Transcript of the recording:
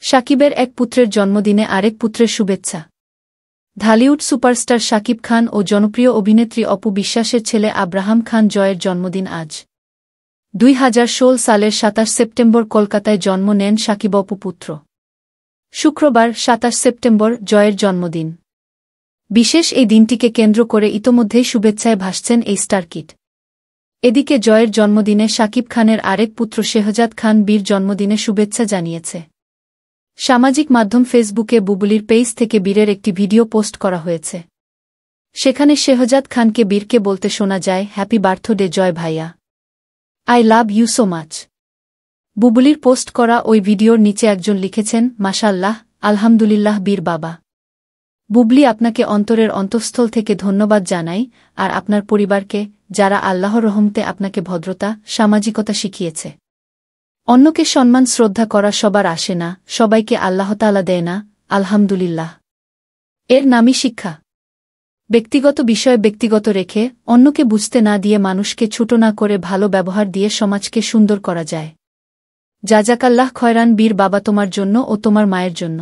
শাকিবের এক পুত্রের জন্মদিনে আরেক পুত্রের শুভেচ্ছা। ঢালিউড সুপারস্টার শাকিব খান ও জনপ্রিয় অভিনেত্রী অপু বিশ্বাসের ছেলে আব্রাহাম খান জয়ের জন্মদিন আজ। 2016 সালের 27 সেপ্টেম্বর কলকাতায় জন্ম নেন শাকিব অপু পুত্র। শুক্রবার 27 সেপ্টেম্বর জয়ের জন্মদিন। বিশেষ এই দিনটিকে কেন্দ্র করে ইতোমধ্যেই শুভেচ্ছায় ভাসছেন এই স্টারকিড। এদিকে জয়ের জন্মদিনে শাকিব খানের আরেক পুত্র শেহজাদ খান বীর জন্মদিনে শুভেচ্ছা জানিয়েছে। সামাজিক মাধ্যম ফেসবুকে বুবুলির পেজ থেকে বীরের একটি ভিডিও পোস্ট করা হয়েছে। সেখানে শেহজাদ খানকে বীরকে বলতে শোনা যায়, হ্যাপি বার্থডে জয় ভাইয়া, I love you so much. বুবুলির পোস্ট করা ওই ভিডিওর নিচে একজন লিখেছেন, মাশাআল্লাহ, আলহামদুলিল্লাহ বীর বাবা। বুবলি, আপনাকে অন্তরের অন্তঃস্থল থেকে ধন্যবাদ জানাই, আর আপনার পরিবারকে, যারা আল্লাহর রহমতে আপনাকে ভদ্রতা, সামাজিকতা শিখিয়েছে। অন্যকে সম্মান শ্রদ্ধা করা সবার আসে না, সবাইকে আল্লাহ তাআলা দেয় না, আলহামদুলিল্লাহ। এর নামই শিক্ষা। ব্যক্তিগত বিষয় ব্যক্তিগত রেখে, অন্যকে বুঝতে না দিয়ে মানুষকে ছোট না করে ভালো ব্যবহার দিয়ে সমাজকে সুন্দর করা যায়। জাযাকাল্লাহ খয়রান বীর বাবা, তোমার জন্য ও তোমার মায়ের জন্য।